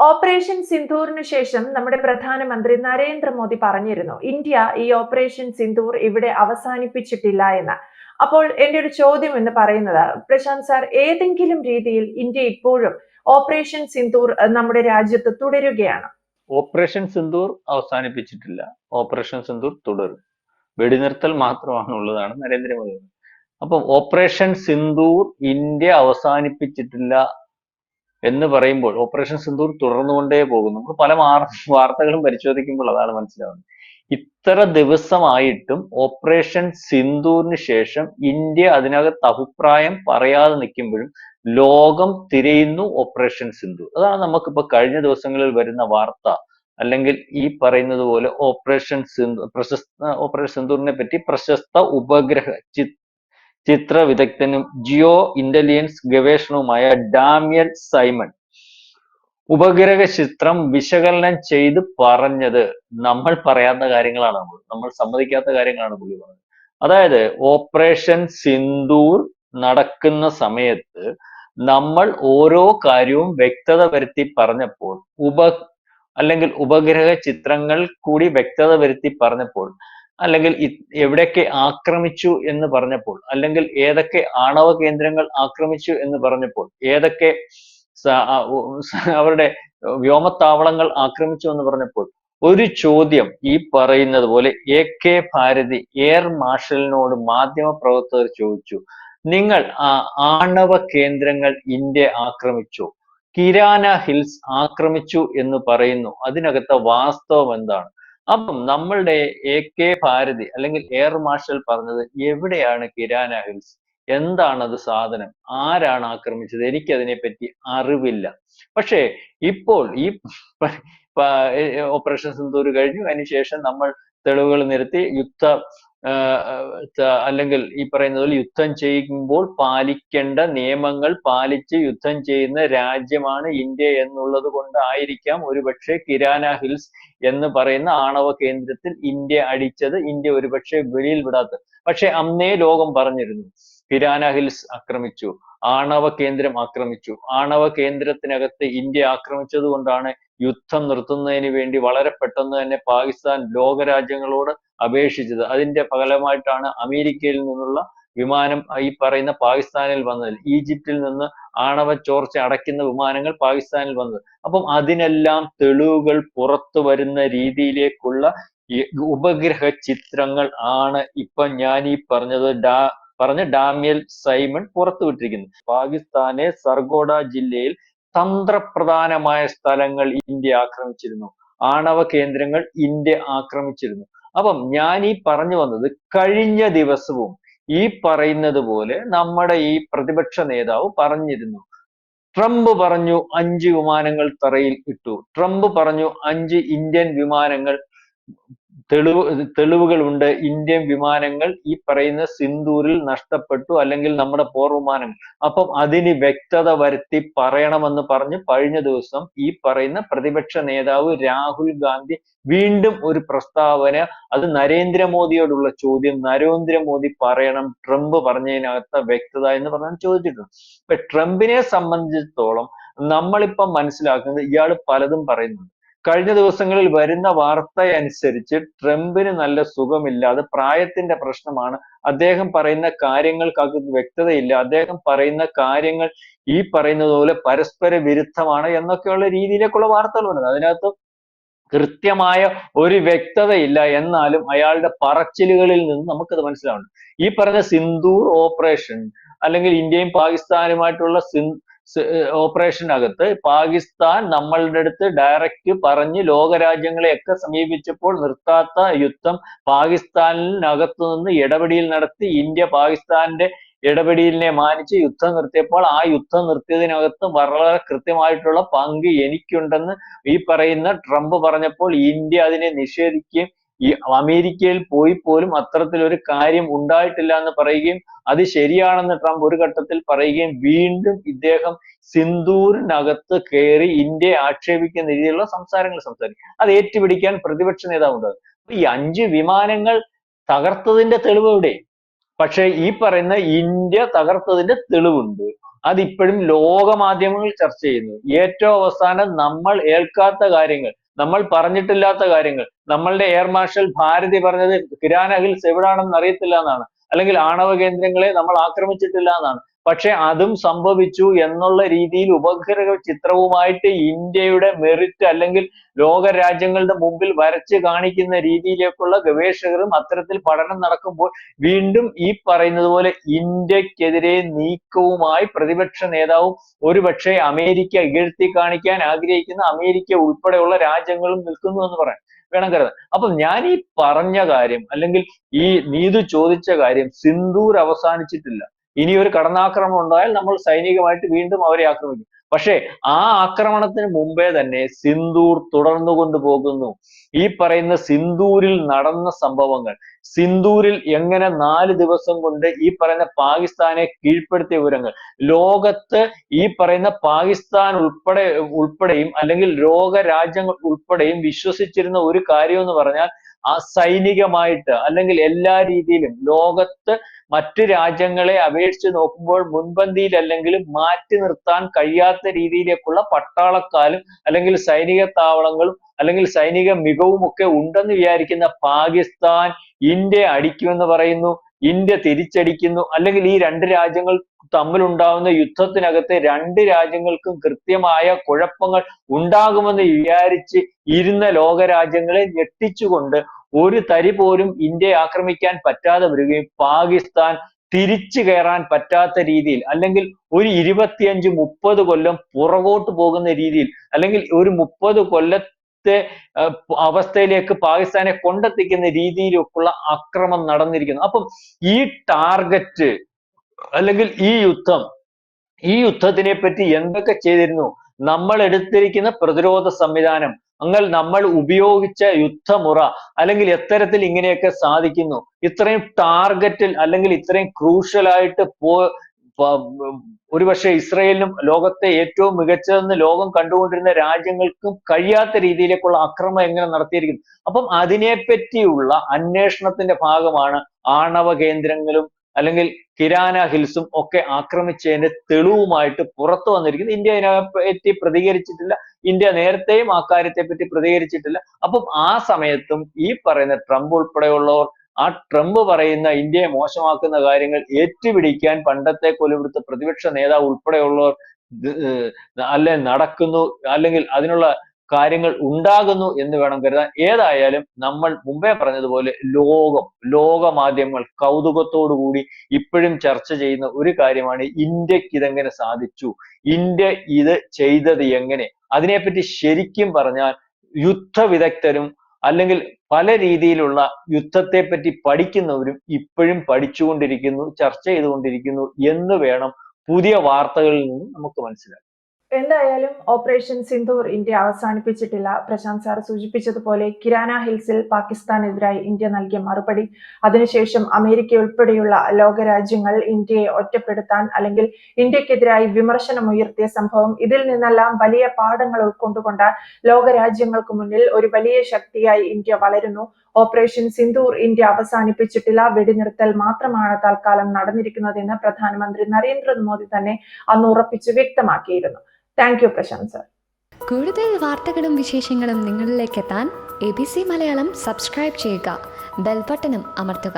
Operation സിന്ദൂറിന് ശേഷം നമ്മുടെ പ്രധാനമന്ത്രി നരേന്ദ്രമോദി പറഞ്ഞിരുന്നു, ഇന്ത്യ ഈ ഓപ്പറേഷൻ സിന്ദൂർ ഇവിടെ അവസാനിപ്പിച്ചിട്ടില്ല എന്ന്. അപ്പോൾ എന്റെ ഒരു ചോദ്യം എന്ന് പറയുന്നത്, പ്രശാന്ത് സാർ, ഏതെങ്കിലും രീതിയിൽ ഇന്ത്യ ഇപ്പോഴും ഓപ്പറേഷൻ സിന്ദൂർ നമ്മുടെ രാജ്യത്ത് തുടരുകയാണ്? ഓപ്പറേഷൻ സിന്ദൂർ അവസാനിപ്പിച്ചിട്ടില്ല. ഓപ്പറേഷൻ സിന്ദൂർ തുടരും. വെടിനിർത്തൽ മാത്രമാണ് ഉള്ളതാണ് നരേന്ദ്രമോദി. അപ്പം ഓപ്പറേഷൻ സിന്ദൂർ ഇന്ത്യ അവസാനിപ്പിച്ചിട്ടില്ല എന്ന് പറയുമ്പോൾ ഓപ്പറേഷൻ സിന്ദൂർ തുടർന്നുകൊണ്ടേ പോകും. നമുക്ക് പല വാർത്തകളും പരിശോധിക്കുമ്പോൾ അതാണ് മനസ്സിലാവുന്നത്. ഇത്ര ദിവസമായിട്ടും ഓപ്പറേഷൻ സിന്ദൂറിന് ശേഷം ഇന്ത്യ അതിനകത്ത് അഭിപ്രായം പറയാതെ നിൽക്കുമ്പോഴും ലോകം തിരയുന്നു ഓപ്പറേഷൻ സിന്ദൂർ. അതാണ് നമുക്കിപ്പോ കഴിഞ്ഞ ദിവസങ്ങളിൽ വരുന്ന വാർത്ത. അല്ലെങ്കിൽ ഈ പറയുന്നത് പോലെ ഓപ്പറേഷൻ സിന്ദൂറിനെ പറ്റി പ്രശസ്ത ഉപഗ്രഹ ചിത്ര വിദഗ്ധനും ജിയോ ഇന്റലിജൻസ് ഗവേഷണവുമായ ഡാമിയൻ സൈമൺ ഉപഗ്രഹ ചിത്രം വിശകലനം ചെയ്ത് പറഞ്ഞത് നമ്മൾ പറയാത്ത കാര്യങ്ങളാണ്, നമ്മൾ സമ്മതിക്കാത്ത കാര്യങ്ങളാണ് പുള്ളി പറഞ്ഞത്. അതായത് ഓപ്പറേഷൻ സിന്ദൂർ നടക്കുന്ന സമയത്ത് നമ്മൾ ഓരോ കാര്യവും വ്യക്തത വരുത്തി പറഞ്ഞപ്പോൾ അല്ലെങ്കിൽ ഉപഗ്രഹ ചിത്രങ്ങൾ കൂടി വ്യക്തത വരുത്തി പറഞ്ഞപ്പോൾ, അല്ലെങ്കിൽ എവിടെയൊക്കെ ആക്രമിച്ചു എന്ന് പറഞ്ഞപ്പോൾ, അല്ലെങ്കിൽ ഏതൊക്കെ ആണവ കേന്ദ്രങ്ങൾ ആക്രമിച്ചു എന്ന് പറഞ്ഞപ്പോൾ, ഏതൊക്കെ അവരുടെ വ്യോമത്താവളങ്ങൾ ആക്രമിച്ചു എന്ന് പറഞ്ഞപ്പോൾ, ഒരു ചോദ്യം ഈ പറയുന്നത് പോലെ AK ഭാരതി എയർ മാർഷലിനോട് മാധ്യമപ്രവർത്തകർ ചോദിച്ചു, നിങ്ങൾ ആണവ കേന്ദ്രങ്ങൾ ഇന്ത്യ ആക്രമിച്ചു, കിരാന ഹിൽസ് ആക്രമിച്ചു എന്ന് പറയുന്നു, അതിനകത്തെ വാസ്തവം എന്താണ്? അപ്പം നമ്മളുടെ AK ഭാരതി അല്ലെങ്കിൽ എയർ മാർഷൽ പറഞ്ഞത്, എവിടെയാണ് കിരാന ഹിൽസ്, എന്താണ് അത് സാധനം, ആരാണ് ആക്രമിച്ചത്, എനിക്കതിനെ പറ്റി അറിവില്ല. പക്ഷേ ഇപ്പോൾ ഈ ഓപ്പറേഷൻ സിന്ദൂർ കഴിഞ്ഞു, അതിനുശേഷം നമ്മൾ തെളിവുകൾ നിരത്തി അല്ലെങ്കിൽ ഈ പറയുന്നത് പോലെ യുദ്ധം ചെയ്യുമ്പോൾ പാലിക്കേണ്ട നിയമങ്ങൾ പാലിച്ച് യുദ്ധം ചെയ്യുന്ന രാജ്യമാണ് ഇന്ത്യ എന്നുള്ളത് കൊണ്ടായിരിക്കാം ഒരുപക്ഷെ കിരാന ഹിൽസ് എന്ന് പറയുന്ന ആണവ കേന്ദ്രത്തിൽ ഇന്ത്യ അടിച്ചത്, ഇന്ത്യ ഒരുപക്ഷെ വെളിയിൽ വിടാത്തത്. പക്ഷെ അന്നേ ലോകം പറഞ്ഞിരുന്നു, കിരാന ഹിൽസ് ആക്രമിച്ചു, ആണവ കേന്ദ്രം ആക്രമിച്ചു, ആണവ കേന്ദ്രത്തിനകത്ത് ഇന്ത്യ ആക്രമിച്ചത് കൊണ്ടാണ് യുദ്ധം നിർത്തുന്നതിന് വേണ്ടി വളരെ പെട്ടെന്ന് തന്നെ പാകിസ്ഥാൻ ലോകരാജ്യങ്ങളോട് അപേക്ഷിച്ചത്. അതിന്റെ ഫലമായിട്ടാണ് അമേരിക്കയിൽ നിന്നുള്ള വിമാനം ഈ പറയുന്ന പാകിസ്ഥാനിൽ വന്നത്, ഈജിപ്തിൽ നിന്ന് ആണവ ചോർച്ച അടയ്ക്കുന്ന വിമാനങ്ങൾ പാകിസ്ഥാനിൽ വന്നത്. അപ്പം അതിനെല്ലാം തെളിവുകൾ പുറത്തു വരുന്ന രീതിയിലേക്കുള്ള ഉപഗ്രഹ ചിത്രങ്ങൾ ആണ് ഇപ്പൊ ഞാൻ ഈ പറഞ്ഞ ഡാമിയൻ സൈമൺ പുറത്തുവിട്ടിരിക്കുന്നത്. പാകിസ്ഥാനെ സർഗോഡ ജില്ലയിൽ തന്ത്രപ്രധാനമായ സ്ഥലങ്ങൾ ഇന്ത്യ ആക്രമിച്ചിരുന്നു, ആണവ കേന്ദ്രങ്ങൾ ഇന്ത്യ ആക്രമിച്ചിരുന്നു. അപ്പം ഞാൻ ഈ പറഞ്ഞു വന്നത്, കഴിഞ്ഞ ദിവസവും ഈ പറയുന്നത് പോലെ നമ്മുടെ ഈ പ്രതിപക്ഷ നേതാവ് പറഞ്ഞിരുന്നു, ട്രംപ് പറഞ്ഞു 5 വിമാനങ്ങൾ തറയിൽ ഇട്ടു, ട്രംപ് പറഞ്ഞു 5 ഇന്ത്യൻ വിമാനങ്ങൾ തെളിവുകളുണ്ട്, ഇന്ത്യൻ വിമാനങ്ങൾ ഈ പറയുന്ന സിന്ദൂരിൽ നഷ്ടപ്പെട്ടു, അല്ലെങ്കിൽ നമ്മുടെ പോർവിമാനങ്ങൾ. അപ്പം അതിന് വ്യക്തത വരുത്തി പറയണമെന്ന് പറഞ്ഞ് കഴിഞ്ഞ ദിവസം ഈ പറയുന്ന പ്രതിപക്ഷ നേതാവ് രാഹുൽ ഗാന്ധി വീണ്ടും ഒരു പ്രസ്താവന, അത് നരേന്ദ്രമോദിയോടുള്ള ചോദ്യം, നരേന്ദ്രമോദി പറയണം ട്രംപ് പറഞ്ഞതിനകത്ത് വ്യക്തത എന്ന് പറഞ്ഞാൽ ചോദിച്ചിട്ടുണ്ട്. ഇപ്പൊ ട്രംപിനെ സംബന്ധിച്ചിടത്തോളം നമ്മളിപ്പം മനസ്സിലാക്കുന്നത്, ഇയാൾ പലതും പറയുന്നുണ്ട്. കഴിഞ്ഞ ദിവസങ്ങളിൽ വരുന്ന വാർത്ത അനുസരിച്ച് ട്രംപിന് നല്ല സുഖമില്ല, അത് പ്രായത്തിന്റെ പ്രശ്നമാണ്, അദ്ദേഹം പറയുന്ന കാര്യങ്ങൾക്ക് വ്യക്തതയില്ല, അദ്ദേഹം പറയുന്ന കാര്യങ്ങൾ ഈ പറയുന്നത് പോലെ പരസ്പര വിരുദ്ധമാണ് എന്നൊക്കെയുള്ള രീതിയിലേക്കുള്ള വാർത്തകൾ വരുന്നത്. അതിനകത്ത് കൃത്യമായ ഒരു വ്യക്തതയില്ല, എന്നാലും അയാളുടെ പറച്ചിലുകളിൽ നിന്ന് നമുക്കത് മനസ്സിലാവുന്നുണ്ട്. ഈ പറഞ്ഞ സിന്ദൂർ ഓപ്പറേഷൻ അല്ലെങ്കിൽ ഇന്ത്യയും പാകിസ്ഥാനുമായിട്ടുള്ള ഓപ്പറേഷനകത്ത് പാകിസ്ഥാൻ നമ്മളുടെ അടുത്ത് ഡയറക്റ്റ് പറഞ്ഞ് ലോകരാജ്യങ്ങളെയൊക്കെ സമീപിച്ചപ്പോൾ നിർത്താത്ത യുദ്ധം പാകിസ്ഥാനിനകത്തു നിന്ന് ഇടപെടൽ നടത്തി, ഇന്ത്യ പാകിസ്ഥാന്റെ ഇടപെടലിനെ മാനിച്ച് യുദ്ധം നിർത്തിയപ്പോൾ ആ യുദ്ധം നിർത്തിയതിനകത്ത് വളരെ കൃത്യമായിട്ടുള്ള പങ്ക് എനിക്കുണ്ടെന്ന് ഈ പറയുന്ന ട്രംപ് പറഞ്ഞപ്പോൾ ഇന്ത്യ അതിനെ നിഷേധിക്കുകയും ഈ അമേരിക്കയിൽ പോയി പോലും അത്തരത്തിലൊരു കാര്യം ഉണ്ടായിട്ടില്ല എന്ന് പറയുകയും അത് ശരിയാണെന്ന് ട്രംപ് ഒരു ഘട്ടത്തിൽ പറയുകയും വീണ്ടും ഇദ്ദേഹം സിന്ദൂരിനകത്ത് കയറി ഇന്ത്യയെ ആക്ഷേപിക്കുന്ന രീതിയിലുള്ള സംസാരങ്ങൾ സംസാരിക്കും. അത് ഏറ്റുപിടിക്കാൻ പ്രതിപക്ഷ നേതാവുണ്ട്. ഈ 5 വിമാനങ്ങൾ തകർത്തതിന്റെ തെളിവ് എവിടെ? പക്ഷെ ഈ പറയുന്ന ഇന്ത്യ തകർത്തതിന്റെ തെളിവുണ്ട്. അതിപ്പോഴും ലോക മാധ്യമങ്ങൾ ചർച്ച ചെയ്യുന്നു. ഏറ്റവും അവസാനം നമ്മൾ ഏൽക്കാത്ത കാര്യങ്ങൾ, നമ്മൾ പറഞ്ഞിട്ടില്ലാത്ത കാര്യങ്ങൾ, നമ്മളുടെ എയർ മാർഷൽ ഭാരതി പറഞ്ഞത് കിരാന ഹിൽസ് എവിടാണെന്ന് അറിയത്തില്ല എന്നാണ്, അല്ലെങ്കിൽ ആണവ കേന്ദ്രങ്ങളെ നമ്മൾ ആക്രമിച്ചിട്ടില്ല എന്നാണ്. പക്ഷെ അതും സംഭവിച്ചു എന്നുള്ള രീതിയിൽ ഉപഗ്രഹ ചിത്രവുമായിട്ട് ഇന്ത്യയുടെ മെറിറ്റ് അല്ലെങ്കിൽ ലോക രാജ്യങ്ങളുടെ മുമ്പിൽ വരച്ച് കാണിക്കുന്ന രീതിയിലേക്കുള്ള ഗവേഷകരും അത്തരത്തിൽ പഠനം നടക്കുമ്പോൾ വീണ്ടും ഈ പറയുന്നത് പോലെ ഇന്ത്യക്കെതിരെ നീക്കവുമായി പ്രതിപക്ഷ നേതാവും ഒരുപക്ഷെ അമേരിക്ക ഇകഴ്ത്തി കാണിക്കാൻ ആഗ്രഹിക്കുന്ന അമേരിക്ക ഉൾപ്പെടെയുള്ള രാജ്യങ്ങളും നിൽക്കുന്നു എന്ന് പറയാം, വേണം കരുതാൻ. അപ്പൊ ഞാൻ ഈ പറഞ്ഞ കാര്യം അല്ലെങ്കിൽ ഈ നീതു ചോദിച്ച കാര്യം, സിന്ദൂർ അവസാനിച്ചിട്ടില്ല. ഇനി ഒരു കടന്നാക്രമണം ഉണ്ടായാൽ നമ്മൾ സൈനികമായിട്ട് വീണ്ടും അവരെ ആക്രമിക്കും. പക്ഷേ ആ ആക്രമണത്തിന് മുമ്പേ തന്നെ സിന്ദൂർ തുടർന്നു കൊണ്ടുപോകുന്നു. ഈ പറയുന്ന സിന്ദൂരിൽ നടന്ന സംഭവങ്ങൾ, സിന്ദൂരിൽ എങ്ങനെ 4 ദിവസം കൊണ്ട് ഈ പറയുന്ന പാകിസ്ഥാനെ കീഴ്പ്പെടുത്തിയ വിവരങ്ങൾ, ലോകത്ത് ഈ പറയുന്ന പാകിസ്ഥാൻ ഉൾപ്പെടെയും അല്ലെങ്കിൽ ലോക രാജ്യങ്ങൾ ഉൾപ്പെടെയും വിശ്വസിച്ചിരുന്ന ഒരു കാര്യം എന്ന് പറഞ്ഞാൽ സൈനികമായിട്ട് അല്ലെങ്കിൽ എല്ലാ രീതിയിലും ലോകത്ത് മറ്റു രാജ്യങ്ങളെ അപേക്ഷിച്ച് നോക്കുമ്പോൾ മുൻപന്തിയിൽ അല്ലെങ്കിലും മാറ്റി നിർത്താൻ കഴിയാത്ത രീതിയിലേക്കുള്ള പട്ടാളക്കാരും അല്ലെങ്കിൽ സൈനിക താവളങ്ങളും അല്ലെങ്കിൽ സൈനിക മികവും ഒക്കെ ഉണ്ടെന്ന് വിചാരിക്കുന്ന പാകിസ്ഥാൻ ഇന്ത്യ അടിക്കുമെന്ന് പറയുന്നു, ഇന്ത്യ തിരിച്ചടിക്കുന്നു, അല്ലെങ്കിൽ ഈ രണ്ട് രാജ്യങ്ങൾ തമ്മിലുണ്ടാവുന്ന യുദ്ധത്തിനകത്ത് രണ്ട് രാജ്യങ്ങൾക്കും കൃത്യമായ കുഴപ്പങ്ങൾ ഉണ്ടാകുമെന്ന് വിചാരിച്ച് ഇരുന്ന ലോകരാജ്യങ്ങളെ ഞെട്ടിച്ചുകൊണ്ട് ഒരു തരി പോലും ഇന്ത്യയെ ആക്രമിക്കാൻ പറ്റാതെ വരികയും പാകിസ്ഥാൻ തിരിച്ചു കയറാൻ പറ്റാത്ത രീതിയിൽ അല്ലെങ്കിൽ ഒരു 25-30 കൊല്ലം പുറകോട്ട് പോകുന്ന രീതിയിൽ അല്ലെങ്കിൽ ഒരു 30 കൊല്ലത്തെ അവസ്ഥയിലേക്ക് പാകിസ്ഥാനെ കൊണ്ടെത്തിക്കുന്ന രീതിയിലേക്കുള്ള അക്രമം നടന്നിരിക്കുന്നു. അപ്പം ഈ ടാർഗറ്റ് അല്ലെങ്കിൽ ഈ യുദ്ധത്തിനെ പറ്റി എന്തൊക്കെ ചെയ്തിരുന്നു, നമ്മൾ എടുത്തിരിക്കുന്ന പ്രതിരോധ സംവിധാനം, അങ്ങനെ നമ്മൾ ഉപയോഗിച്ച യുദ്ധമുറ, അല്ലെങ്കിൽ എത്തരത്തിൽ ഇങ്ങനെയൊക്കെ സാധിക്കുന്നു, ഇത്രയും ടാർഗറ്റിൽ അല്ലെങ്കിൽ ഇത്രയും ക്രൂഷ്യൽ ആയിട്ട് ഒരുപക്ഷെ ഇസ്രയേലിനും ലോകത്തെ ഏറ്റവും മികച്ചതെന്ന് ലോകം കണ്ടുകൊണ്ടിരുന്ന രാജ്യങ്ങൾക്കും കഴിയാത്ത രീതിയിലേക്കുള്ള ആക്രമണം എങ്ങനെ നടത്തിയിരിക്കുന്നു. അപ്പം അതിനെപ്പറ്റിയുള്ള അന്വേഷണത്തിന്റെ ഭാഗമാണ് ആണവ കേന്ദ്രങ്ങളും അല്ലെങ്കിൽ കിരാന ഹിൽസും ഒക്കെ ആക്രമിച്ചതിന്റെ തെളിവുമായിട്ട് പുറത്തു വന്നിരിക്കുന്നത്. ഇന്ത്യ ഇതിനെപ്പറ്റി പ്രതികരിച്ചിട്ടില്ല, ഇന്ത്യ നേരത്തെയും ആ കാര്യത്തെ പറ്റി പ്രതികരിച്ചിട്ടില്ല. അപ്പം ആ സമയത്തും ഈ പറയുന്ന ട്രംപ് ഉൾപ്പെടെയുള്ളവർ ആ ട്രംപ് പറയുന്ന ഇന്ത്യയെ മോശമാക്കുന്ന കാര്യങ്ങൾ ഏറ്റുപിടിക്കാൻ പണ്ടത്തെ കൊലവിടുത്ത പ്രതിപക്ഷ നേതാവ് ഉൾപ്പെടെയുള്ളവർ അല്ലെ നടക്കുന്നു, അല്ലെങ്കിൽ അതിനുള്ള കാര്യങ്ങൾ ഉണ്ടാകുന്നു എന്ന് വേണം കരുതാൻ. ഏതായാലും നമ്മൾ മുമ്പേ പറഞ്ഞതുപോലെ ലോക മാധ്യമങ്ങൾ കൗതുകത്തോടു കൂടി ഇപ്പോഴും ചർച്ച ചെയ്യുന്ന ഒരു കാര്യമാണ് ഇന്ത്യക്ക് ഇതെങ്ങനെ സാധിച്ചു, ഇന്ത്യ ഇത് ചെയ്തത് എങ്ങനെ. അതിനെപ്പറ്റി ശരിക്കും പറഞ്ഞാൽ യുദ്ധ വിദഗ്ധരും അല്ലെങ്കിൽ പല രീതിയിലുള്ള യുദ്ധത്തെ പറ്റി പഠിക്കുന്നവരും ഇപ്പോഴും പഠിച്ചുകൊണ്ടിരിക്കുന്നു, ചർച്ച ചെയ്തുകൊണ്ടിരിക്കുന്നു എന്ന് വേണം പുതിയ വാർത്തകളിൽ നിന്ന് നമുക്ക് മനസ്സിലാക്കാം. എന്തായാലും ഓപ്പറേഷൻ സിന്ദൂർ ഇന്ത്യ അവസാനിപ്പിച്ചിട്ടില്ല. പ്രശാന്ത് സാർ സൂചിപ്പിച്ചതുപോലെ കിരാന ഹിൽസിൽ പാകിസ്ഥാനെതിരായി ഇന്ത്യ നൽകിയ മറുപടി, അതിനുശേഷം അമേരിക്ക ഉൾപ്പെടെയുള്ള ലോകരാജ്യങ്ങൾ ഇന്ത്യയെ ഒറ്റപ്പെടുത്താൻ അല്ലെങ്കിൽ ഇന്ത്യക്കെതിരായി വിമർശനമുയർത്തിയ സംഭവം, ഇതിൽ നിന്നെല്ലാം വലിയ പാഠങ്ങൾ ഉൾക്കൊണ്ടുകൊണ്ട് ലോകരാജ്യങ്ങൾക്ക് മുന്നിൽ ഒരു വലിയ ശക്തിയായി ഇന്ത്യ വളരുന്നു. ഓപ്പറേഷൻ സിന്ദൂർ ഇന്ത്യ അവസാനിപ്പിച്ചിട്ടില്ല, വെടിനിർത്തൽ മാത്രമാണ് തൽക്കാലം നടന്നിരിക്കുന്നതെന്ന് പ്രധാനമന്ത്രി നരേന്ദ്രമോദി തന്നെ അന്ന് ഉറപ്പിച്ച് വ്യക്തമാക്കിയിരുന്നു. Thank you Prashanth sir. കൂടുതൽ വാർത്തകളും വിശേഷങ്ങളും നിങ്ങളിലേക്ക് എത്താൻ ABC മലയാളം സബ്സ്ക്രൈബ് ചെയ്യുക, ബെൽ ബട്ടണും അമർത്തുക.